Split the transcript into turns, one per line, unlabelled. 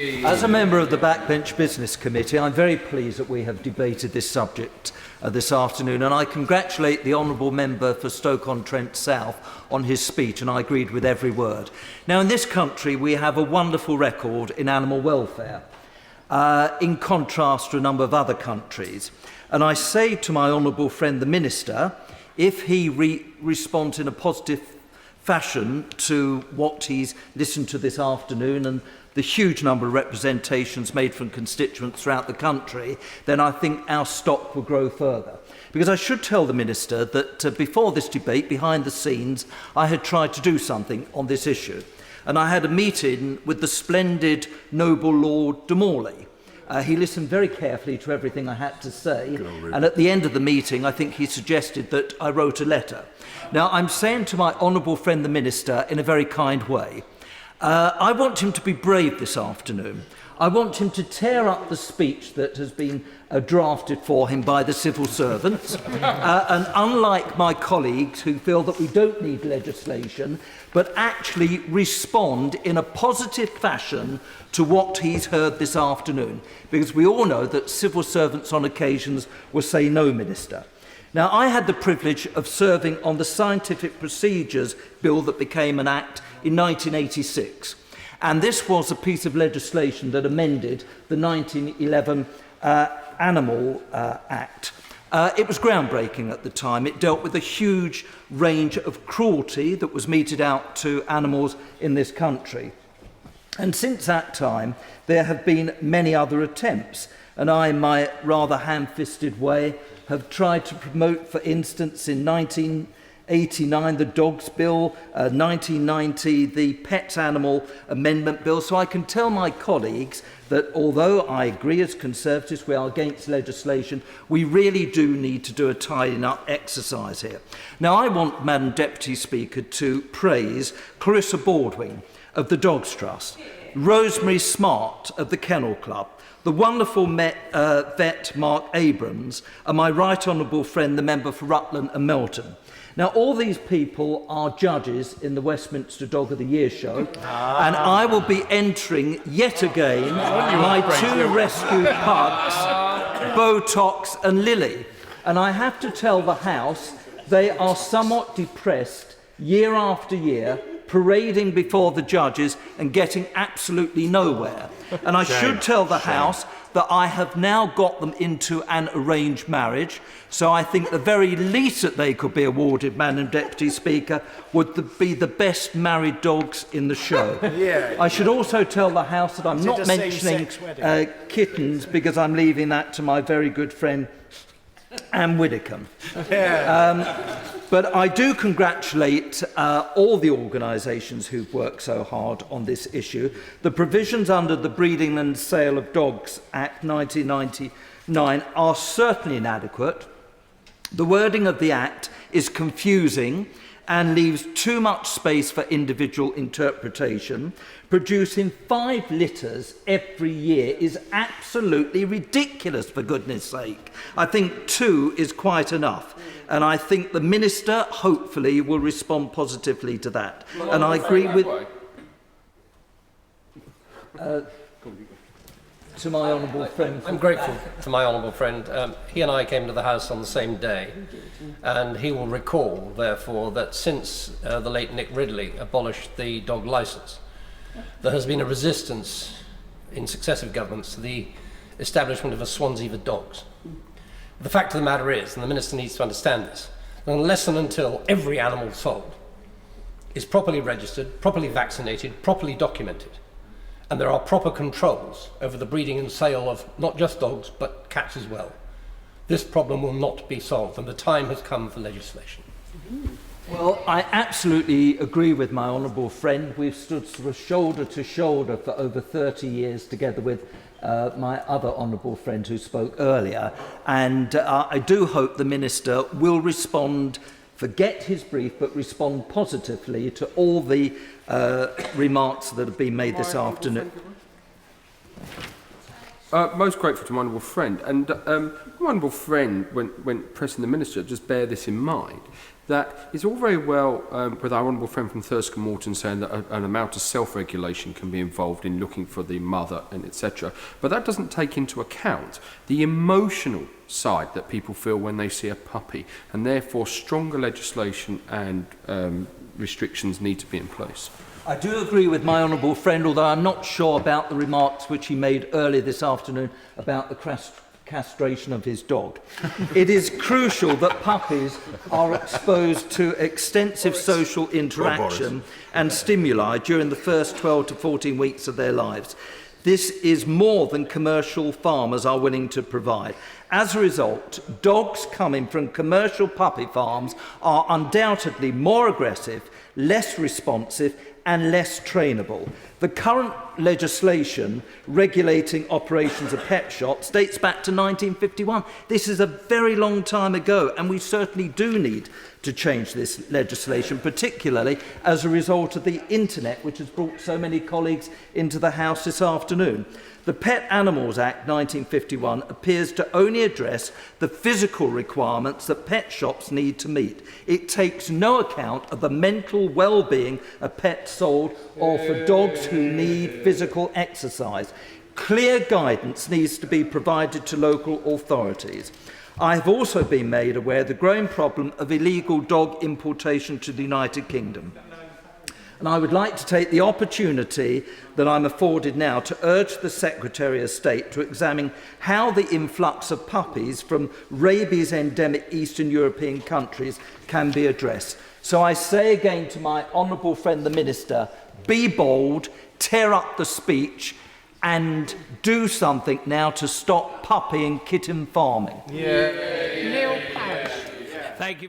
As a member of the Backbench Business Committee, I'm very pleased that we have debated this subject this afternoon, and I congratulate the Honourable Member for Stoke-on-Trent South on his speech, and I agreed with every word. Now, in this country, we have a wonderful record in animal welfare, in contrast to a number of other countries. And I say to my honourable friend, the Minister, if he responds in a positive fashion to what he's listened to this afternoon and the huge number of representations made from constituents throughout the country, then I think our stock will grow further. Because I should tell the Minister that before this debate, behind the scenes, I had tried to do something on this issue. And I had a meeting with the splendid noble Lord de Morley. He listened very carefully to everything I had to say, and at the end of the meeting, I think he suggested that I wrote a letter. Now, I'm saying to my honourable friend, the Minister, in a very kind way, I want him to be brave this afternoon. I want him to tear up the speech that has been drafted for him by the civil servants. And unlike my colleagues who feel that we don't need legislation, but actually respond in a positive fashion to what he's heard this afternoon. Because we all know that civil servants on occasions will say no, Minister. Now, I had the privilege of serving on the Scientific Procedures Bill that became an Act in 1986. And this was a piece of legislation that amended the 1911 Animal Act. It was groundbreaking at the time. It dealt with a huge range of cruelty that was meted out to animals in this country. And since that time, there have been many other attempts. And I, in my rather ham-fisted way, have tried to promote, for instance, in 1989, the Dogs Bill, 1990, the Pets Animal Amendment Bill. So I can tell my colleagues that although I agree as Conservatives we are against legislation, we really do need to do a tidying up exercise here. Now, I want, Madam Deputy Speaker, to praise Clarissa Baldwin of the Dogs Trust, Rosemary Smart of the Kennel Club, the wonderful vet Mark Abrams, and my right honourable friend, the member for Rutland and Melton. Now, all these people are judges in the Westminster Dog of the Year show, and I will be entering yet again my two rescued pugs, Botox and Lily. And I have to tell the House they are somewhat depressed year after year, parading before the judges and getting absolutely nowhere. And I should tell the House that I have now got them into an arranged marriage, so I think the very least that they could be awarded, Madam Deputy Speaker, would be the best married dogs in the show. I should also tell the House that I'm not mentioning kittens because I'm leaving that to my very good friend Anne Widdicombe. But I do congratulate all the organisations who've worked so hard on this issue. The provisions under the Breeding and Sale of Dogs Act 1999 are certainly inadequate. The wording of the Act is confusing and leaves too much space for individual interpretation. Producing 5 litters every year is absolutely ridiculous, for goodness sake. I think 2 is quite enough. And I think the Minister, hopefully, will respond positively to that. And I agree with... to my honourable friend.
I'm grateful to my honourable friend. He and I came to the House on the same day, and he will recall, therefore, that since the late Nick Ridley abolished the dog licence, there has been a resistance in successive governments to the establishment of a Swansea for dogs. The fact of the matter is, and the Minister needs to understand this, that unless and until every animal sold is properly registered, properly vaccinated, properly documented, and there are proper controls over the breeding and sale of not just dogs, but cats as well, this problem will not be solved, and the time has come for legislation.
Well, I absolutely agree with my honourable friend. We've stood sort of shoulder to shoulder for over 30 years together with my other honourable friend who spoke earlier. And I do hope the Minister will respond, forget his brief, but respond positively to all the remarks that have been made this afternoon.
Most grateful to my honourable friend. And my honourable friend, when pressing the Minister, just bear this in mind, that it's all very well with our honourable friend from Thirsk and Morton saying that an amount of self-regulation can be involved in looking for the mother and etc. But that doesn't take into account the emotional side that people feel when they see a puppy, and therefore stronger legislation and restrictions need to be in place.
I do agree with my honourable friend, although I'm not sure about the remarks which he made earlier this afternoon about the castration of his dog. It is crucial that puppies are exposed to extensive social interaction and stimuli during the first 12 to 14 weeks of their lives. This is more than commercial farmers are willing to provide. As a result, dogs coming from commercial puppy farms are undoubtedly more aggressive, less responsive and less trainable. The current legislation regulating operations of pet shops dates back to 1951. This is a very long time ago, and we certainly do need to change this legislation, particularly as a result of the internet, which has brought so many colleagues into the House this afternoon. The Pet Animals Act 1951 appears to only address the physical requirements that pet shops need to meet. It takes no account of the mental well-being of pets sold or for dogs who need physical exercise. Clear guidance needs to be provided to local authorities. I have also been made aware of the growing problem of illegal dog importation to the United Kingdom. And I would like to take the opportunity that I'm afforded now to urge the Secretary of State to examine how the influx of puppies from rabies-endemic Eastern European countries can be addressed. So I say again to my honourable friend the Minister, be bold, tear up the speech and do something now to stop puppy and kitten farming.
Neil Parish.
Thank you.